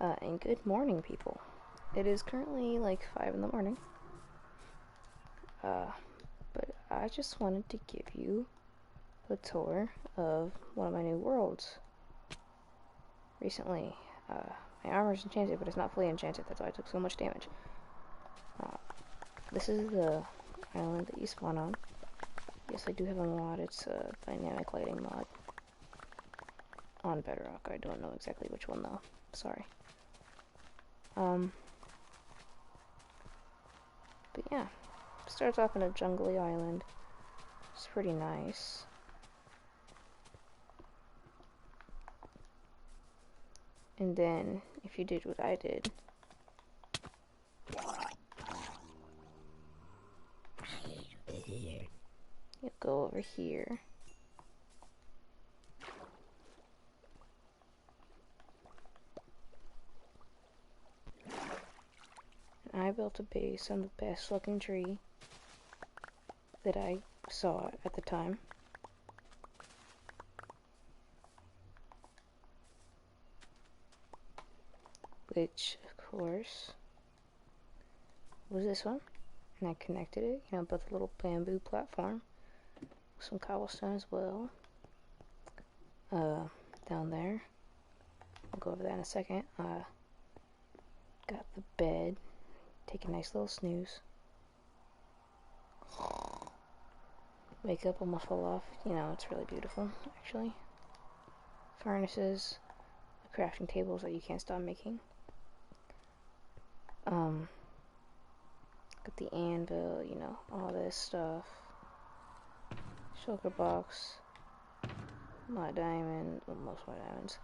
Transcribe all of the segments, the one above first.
And good morning, people. It is currently like 5 in the morning. Uh, but I just wanted to give you a tour of one of my new worlds. Recently, my armor's enchanted, but it's not fully enchanted. That's why I took so much damage. This is the island that you spawn on. Yes, I do have a mod. It's a dynamic lighting mod on Bedrock. I don't know exactly which one though. Sorry. But yeah, starts off in a jungly island. It's pretty nice. And then, if you did what I did, you go over here. And I built a base on the best looking tree that I saw at the time. Which, of course, was this one. And I connected it, built a little bamboo platform. Some cobblestone as well. Down there. I'll go over that in a second. Got the bed. Take a nice little snooze. Makeup almost fell off. It's really beautiful, actually. Furnaces. The crafting tables that you can't stop making. Got the anvil, all this stuff. Shulker box. My diamond. Well, most of my diamonds.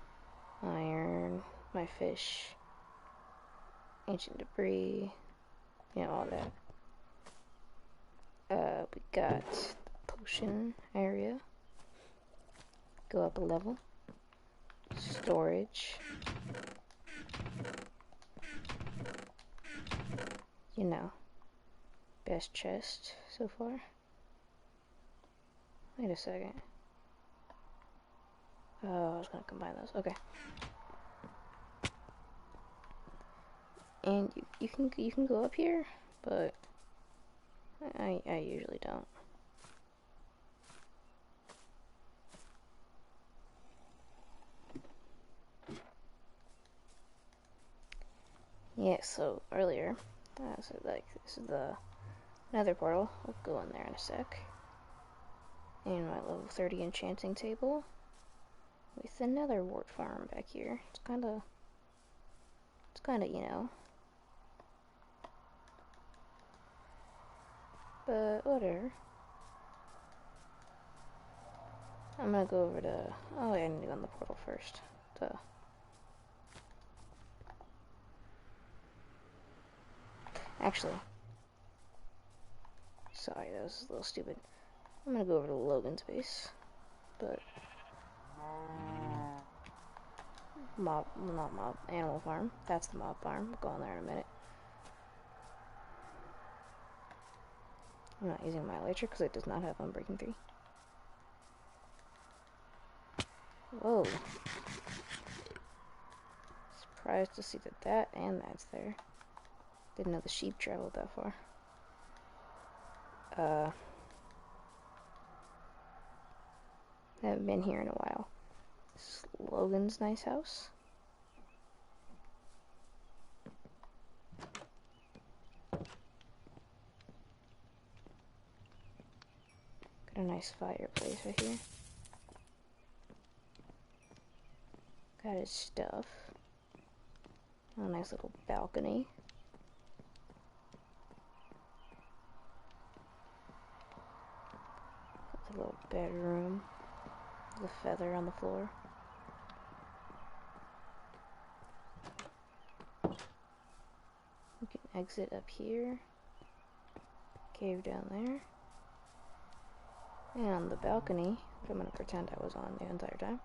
Iron. My fish. Ancient debris. All that. We got the potion area. Go up a level. Storage. Best chest so far. Wait a second. Oh, I was gonna combine those. Okay. And you can go up here, but I usually don't. Yeah, so earlier, so like this is the nether portal. We'll go in there in a sec. And my level 30 enchanting table with the nether wart farm back here. It's kinda, but whatever. I'm gonna go over to, oh, I need to go on the portal first. Duh. Actually, sorry, that was a little stupid. I'm gonna go over to Logan's base, but not mob, animal farm. That's the mob farm. We'll go on there in a minute. I'm not using my elytra because it does not have Unbreaking 3. Whoa. Surprised to see that and that's there. Didn't know the sheep traveled that far. Haven't been here in a while. This is Logan's nice house. Got a nice fireplace right here. Got his stuff. A nice little balcony. Got the little bedroom. The feather on the floor. You can exit up here. Cave down there. And on the balcony, which I'm going to pretend I was on the entire time,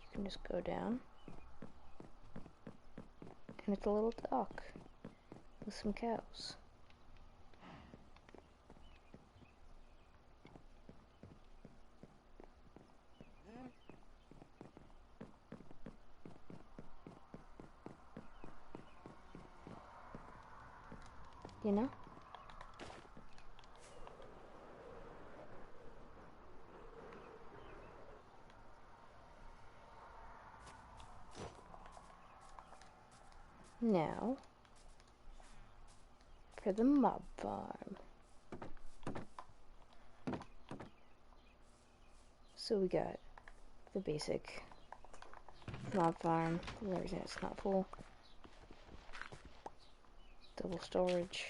you can just go down. And it's a little dock with some cows. you know? Now, for the mob farm. So we got the basic mob farm, the reason it's not full. Double storage,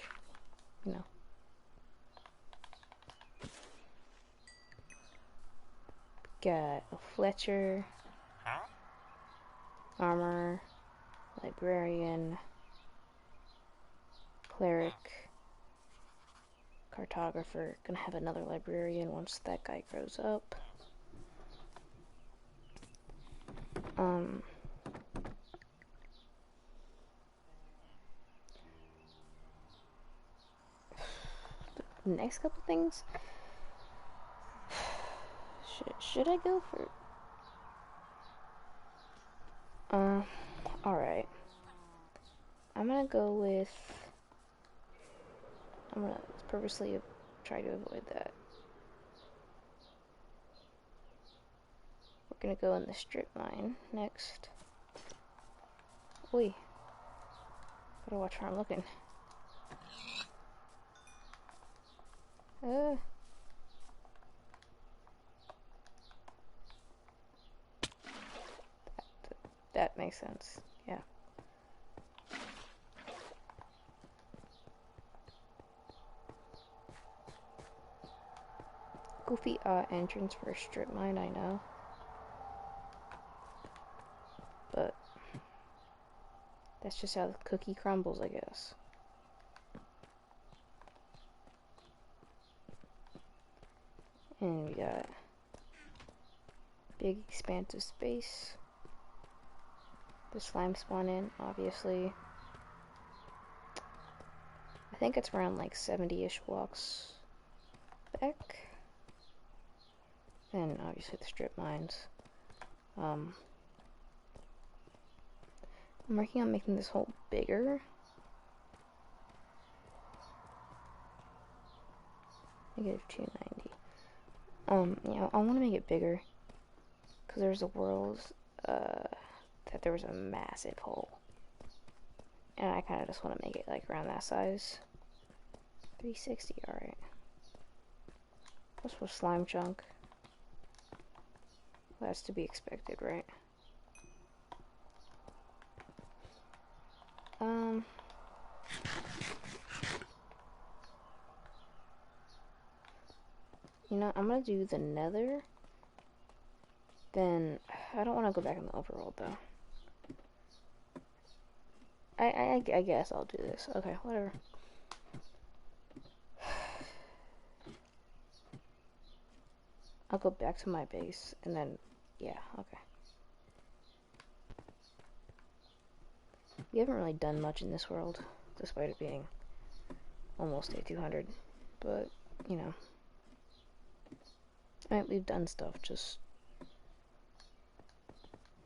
you know. Got a Fletcher, armor, librarian, cleric, cartographer. Gonna have another librarian once that guy grows up. The next couple things. Should I go for? Alright. I'm gonna go with. I'm gonna purposely try to avoid that. We're gonna go in the strip mine next. Oi. Gotta watch where I'm looking. That makes sense. Yeah. Goofy entrance for a strip mine, I know. But that's just how the cookie crumbles, I guess. And we got big expanse of space. The slime spawn in, obviously. I think it's around like 70-ish blocks back. And obviously the strip mines. I'm working on making this hole bigger. Negative 290. Yeah, I want to make it bigger. Because there's a world, that there was a massive hole. And I kind of just want to make it like around that size. 360, alright. What's for slime chunk? Well, that's to be expected, right? You know, I'm gonna do the nether. Then, I don't want to go back in the overworld, though. I guess I'll do this. Okay, whatever. I'll go back to my base, and then, yeah, okay. We haven't really done much in this world, despite it being almost day 200. But, you know. Alright, we've done stuff, just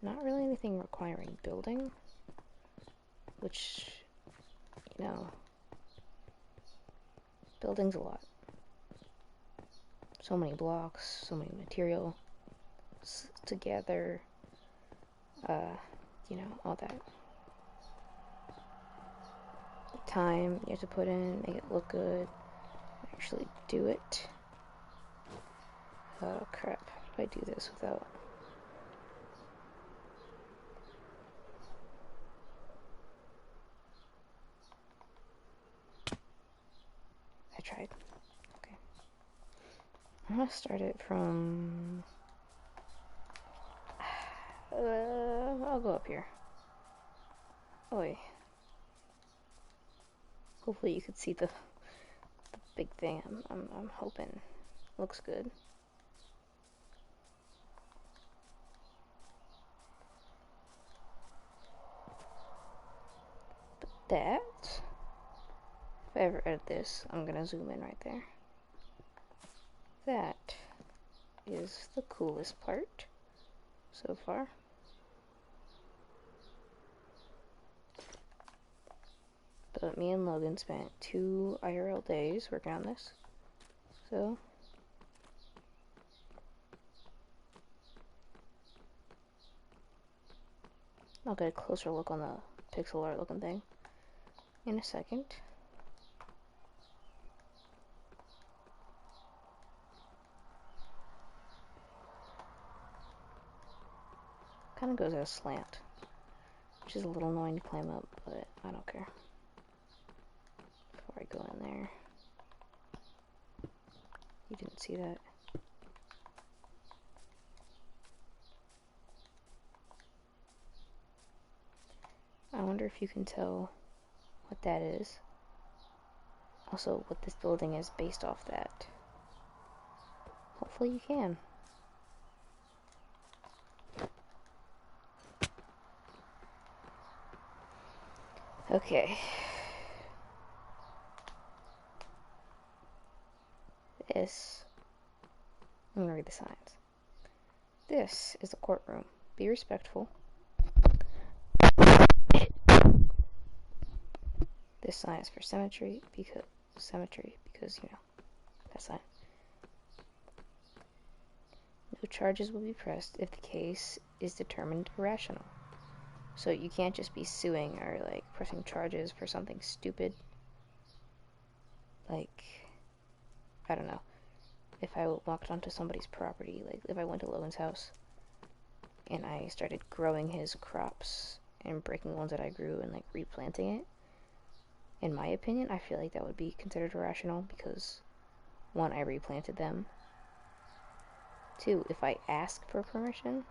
not really anything requiring building. Which, you know, building's a lot. So many blocks, so many materials together, you know, all that. The time you have to put in, make it look good, actually do it. Oh crap, if I do this without... I tried. Okay. I'm gonna start it from... I'll go up here. Oi. Hopefully you could see the big thing. I'm hoping. Looks good. But that... If I ever edit this, I'm gonna zoom in right there. That is the coolest part so far. But But me and Logan spent 2 IRL days working on this. So I'll get a closer look on the pixel art looking thing in a second. Kind of goes at a slant, which is a little annoying to climb up, but I don't care. Before I go in there, you didn't see that. I wonder if you can tell what that is. Also, what this building is based off that. Hopefully you can. Okay. I'm gonna read the signs. This is the courtroom. Be respectful. This sign is for cemetery because you know that sign. No charges will be pressed if the case is determined irrational. So you can't just be suing or like pressing charges for something stupid. Like, I don't know. If I walked onto somebody's property, like if I went to Logan's house and I started growing his crops and breaking the ones that I grew and like replanting it, in my opinion, I feel like that would be considered irrational because 1, I replanted them. 2, if I ask for permission,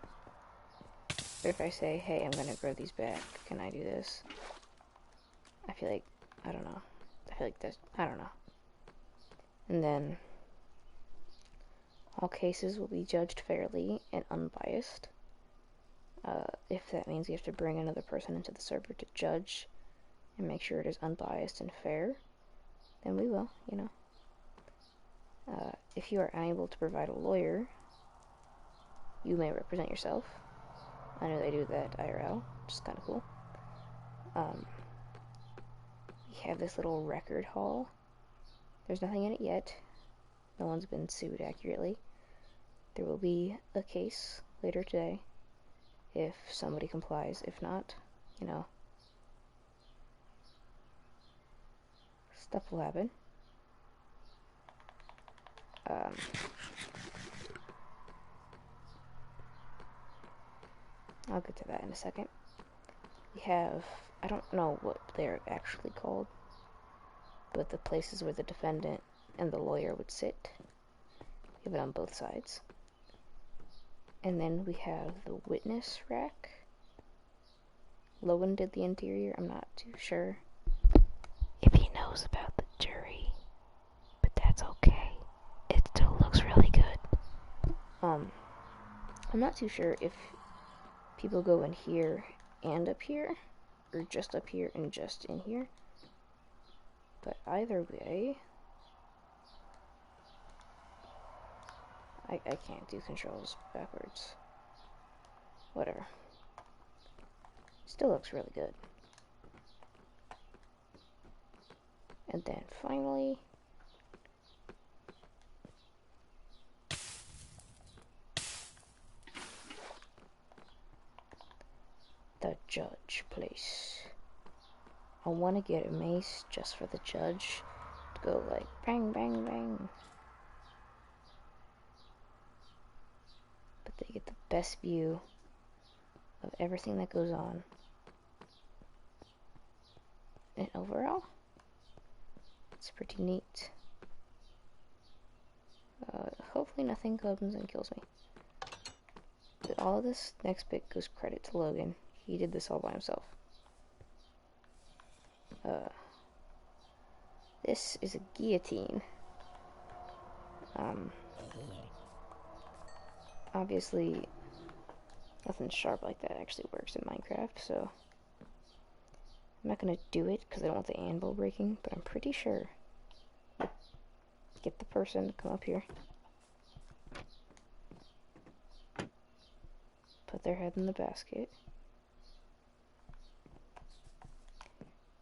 or if I say, hey, I'm gonna grow these back, can I do this? I feel like, I don't know. I feel like that's, I don't know. And then, all cases will be judged fairly and unbiased. If that means you have to bring another person into the server to judge and make sure it is unbiased and fair, then we will, you know. If you are unable to provide a lawyer, you may represent yourself. I know they do that IRL, which is kind of cool. We have this little record hall. There's nothing in it yet. No one's been sued accurately. There will be a case later today if somebody complies. If not, you know, stuff will happen. I'll get to that in a second. We have, I don't know what they're actually called, but the places where the defendant and the lawyer would sit. We have it on both sides. And then we have the witness rack. Logan did the interior, I'm not too sure if he knows about the jury, but that's okay. It still looks really good. I'm not too sure if people go in here and up here, or just up here and just in here. But either way, I can't do controls backwards. Whatever. Still looks really good. And then finally, the judge place. I want to get a mace just for the judge to go like bang, bang, bang. But they get the best view of everything that goes on. And overall, it's pretty neat. Hopefully nothing comes and kills me. But all of this next bit goes credit to Logan. He did this all by himself. This is a guillotine. Obviously, nothing sharp like that actually works in Minecraft, so I'm not gonna do it because I don't want the anvil breaking, but I'm pretty sure. Get the person to come up here. Put their head in the basket.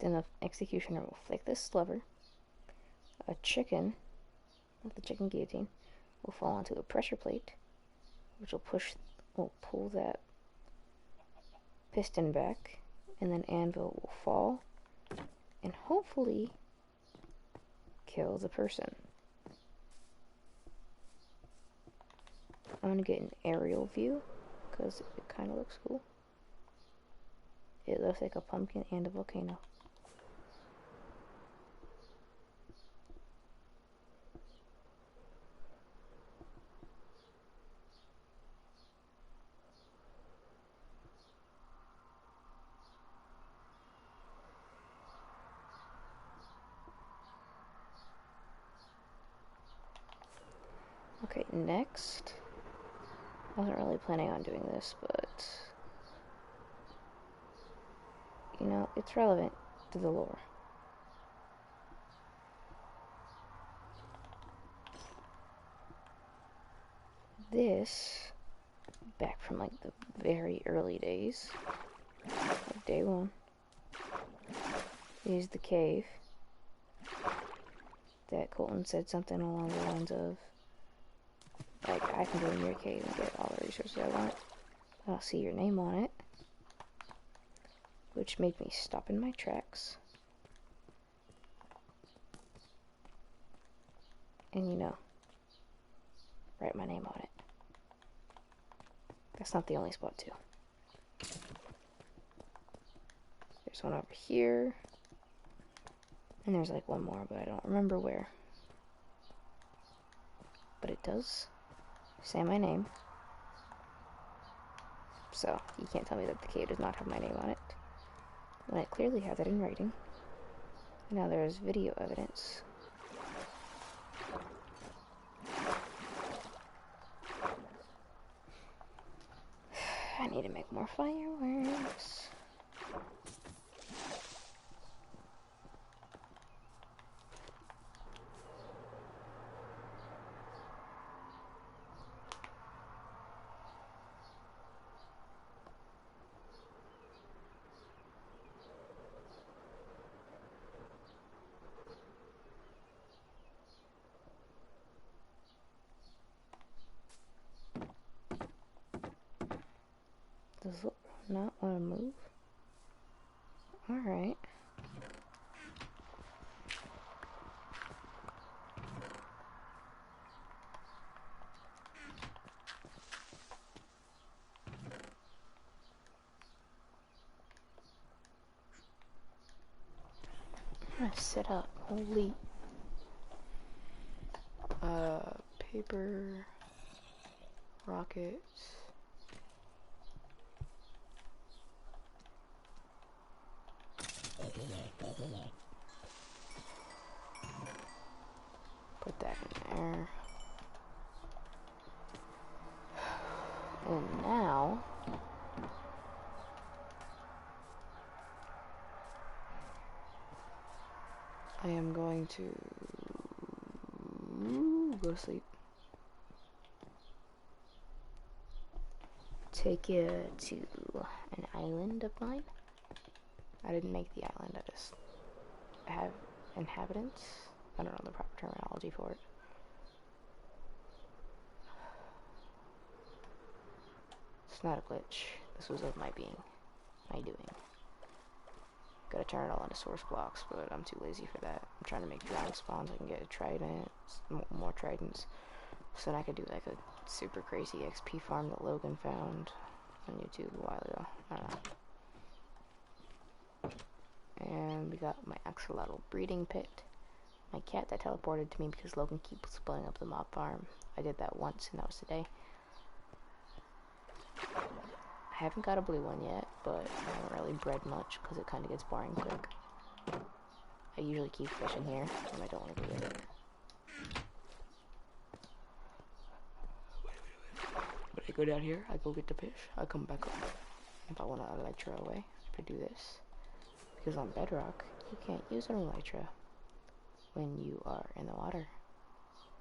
Then the executioner will flick this lever. A chicken, with the chicken guillotine, will fall onto a pressure plate, which will pull that piston back, and then anvil will fall and hopefully kill the person. I'm gonna get an aerial view because it kind of looks cool. It looks like a pumpkin and a volcano. Okay, next. I wasn't really planning on doing this, but you know, it's relevant to the lore. This, back from like the very early days, like day one, is the cave that Colton said something along the lines of, like, I can go in your cave and get all the resources I want. I'll see your name on it. Which made me stop in my tracks. And you know, write my name on it. That's not the only spot too. There's one over here. And there's like one more, but I don't remember where. But it does say my name. So, you can't tell me that the cave does not have my name on it, when I clearly have that in writing. Now there's video evidence. I need to make more fireworks. Does it not want to move? Alright. I'm gonna set up. Holy. Paper. Rockets. Put that in there. And now I am going to go to sleep. Take you to an island of mine. I didn't make the island, I just have inhabitants. I don't know the proper terminology for it. It's not a glitch. This was of my being, my doing. Gotta turn it all into source blocks, but I'm too lazy for that. I'm trying to make dragon spawns. I can get a trident, more tridents, so then I could do like a super crazy XP farm that Logan found on YouTube a while ago. I don't know. And we got my axolotl breeding pit. My cat that teleported to me because Logan keeps blowing up the mob farm. I did that once, and that was today. I haven't got a blue one yet, but I haven't really bred much because it kind of gets boring quick. I usually keep fishing here when I don't want to go get it. But I go down here, I go get the fish, I come back up. If I want an elytra away, I do this. Because on bedrock, you can't use an elytra when you are in the water.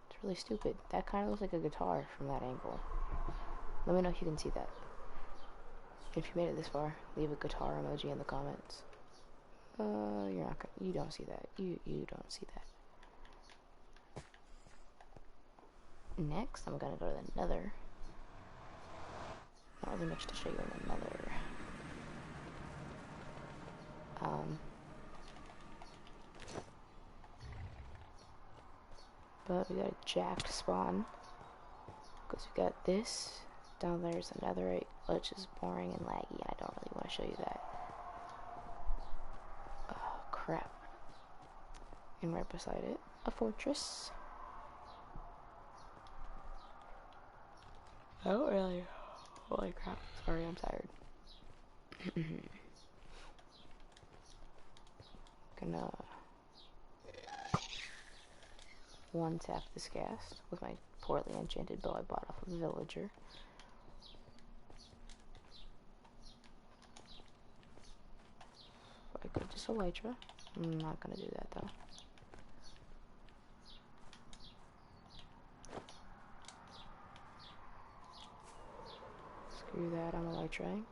It's really stupid. That kind of looks like a guitar from that angle. Let me know if you can see that. If you made it this far, leave a guitar emoji in the comments. You're not gonna, you don't see that. You don't see that. Next, I'm gonna go to the Nether. Not really much to show you in the Nether. But we got a jacked spawn. Because we got this. Down there's a netherite, which is boring and laggy, and I don't really want to show you that. Oh, crap. And right beside it, a fortress. Oh, really? Holy crap. Sorry, I'm tired. Gonna one tap this ghast with my poorly enchanted bow I bought off of a villager. I could just elytra. I'm not gonna do that though. Screw that, I'm elytraing.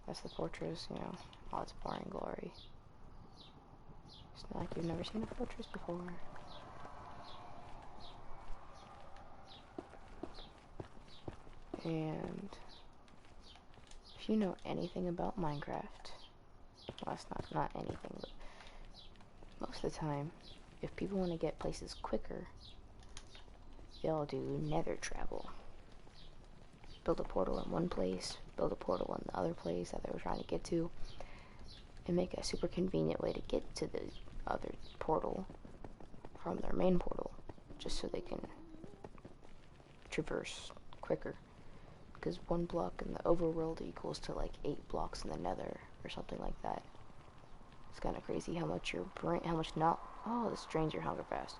That's the fortress, you know, all its boring glory. It's not like you've never seen a fortress before. And if you know anything about Minecraft, well, it's not anything, but most of the time, if people want to get places quicker, they'll do nether travel. Build a portal in one place, build a portal in the other place that they were trying to get to, and make a super convenient way to get to the other portal from their main portal, just so they can traverse quicker. Because 1 block in the overworld equals to like 8 blocks in the nether, or something like that. It's kind of crazy how much your brain, oh, this drains your hunger fast.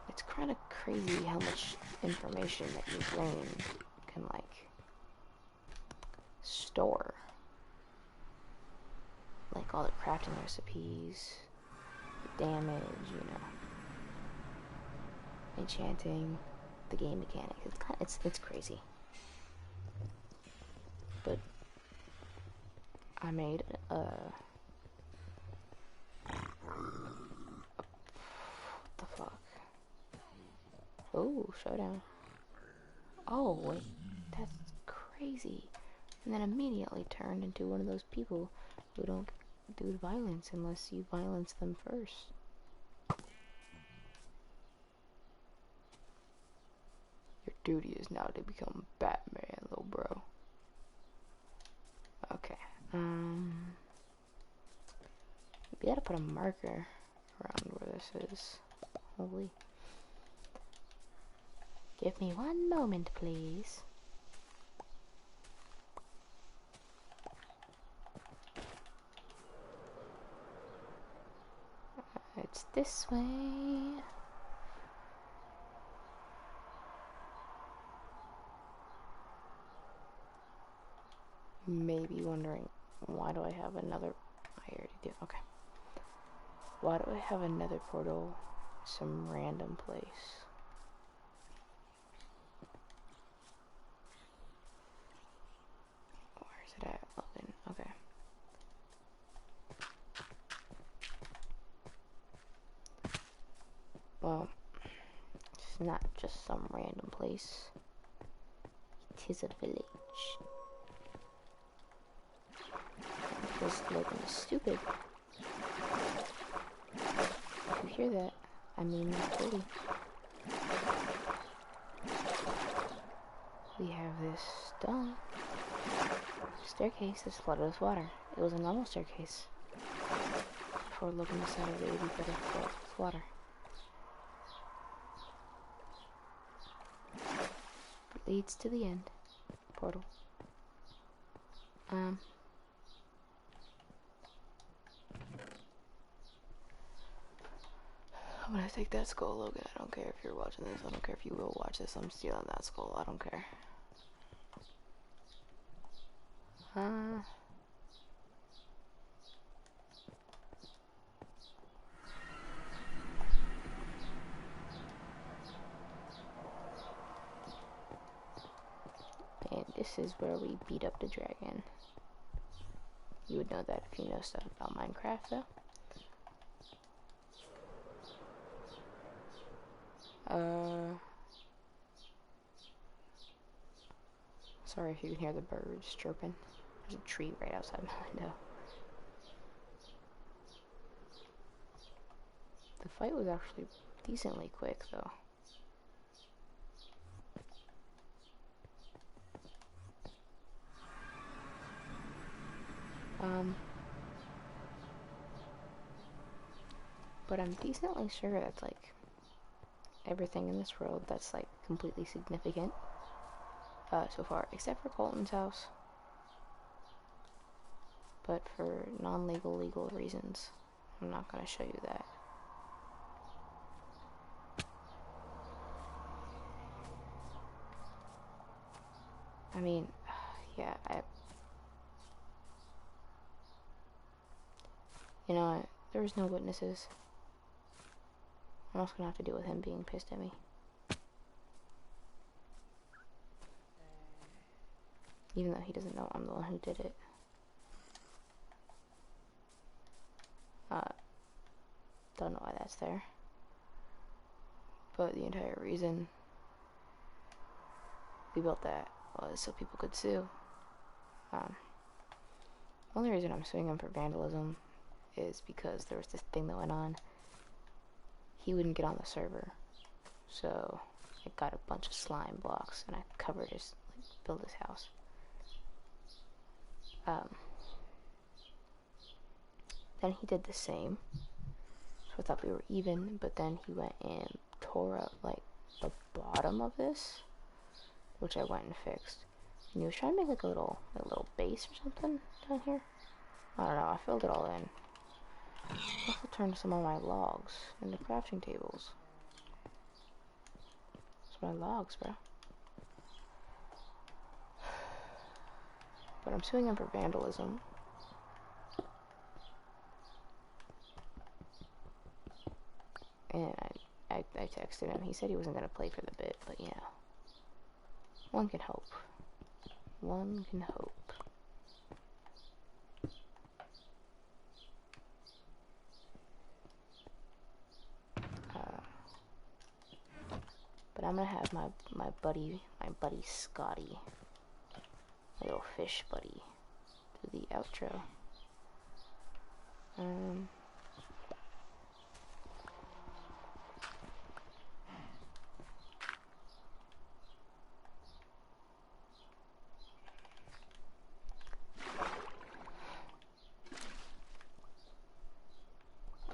It's kind of crazy how much information that your brain can, like, store. Like all the crafting recipes, damage, you know, enchanting, the game mechanics. It's crazy. But I made what the fuck? Oh, showdown. Oh, wait, that's crazy. And then immediately turned into one of those people who don't do violence unless you violence them first. Your duty is now to become Batman, little bro. Okay, we gotta put a marker around where this is. Holy. Give me 1 moment, please. It's this way. Maybe wondering, why do I have another? I already did. Okay. Why do I have another portal? Some random place. Where is it at? Logan. Okay. Well, it's not just some random place. It is a village. Because Logan is stupid. If you hear that, I mean not pretty. We have this stone staircase that's flooded with water. It was a normal staircase before Logan decided it would be better filled with water. It leads to the end portal. I'm gonna take that skull, Logan. I don't care if you're watching this. I don't care if you will watch this. I'm stealing that skull. I don't care. And this is where we beat up the dragon. You would know that if you know stuff about Minecraft, though. Sorry if you can hear the birds chirping. There's a tree right outside my window. The fight was actually decently quick, though. But I'm decently sure that's like everything in this world that's like completely significant so far, except for Colton's house. But for non-legal, legal reasons, I'm not going to show you that. I mean, yeah, you know what, there was no witnesses. I'm also going to have to deal with him being pissed at me. Even though he doesn't know I'm the one who did it. Don't know why that's there. But the entire reason we built that was so people could sue. The only reason I'm suing him for vandalism is because there was this thing that went on. He wouldn't get on the server, so I got a bunch of slime blocks and I covered his, built his house. Then he did the same, so I thought we were even, but then he went and tore up like the bottom of this, which I went and fixed. And he was trying to make like a little base or something down here. I don't know, I filled it all in. I also turned some of my logs into crafting tables. It's my logs, bro. But I'm suing him for vandalism. And I texted him. He said he wasn't going to play for the bit, but you know. One can hope. One can hope. But I'm going to have my buddy Scotty, my little fish buddy, do the outro.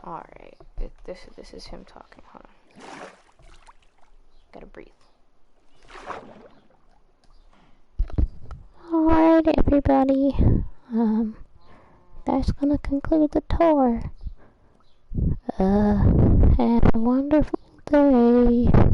Alright, this is him talking. Hold on. Gotta breathe. Alright, everybody. That's gonna conclude the tour. Have a wonderful day.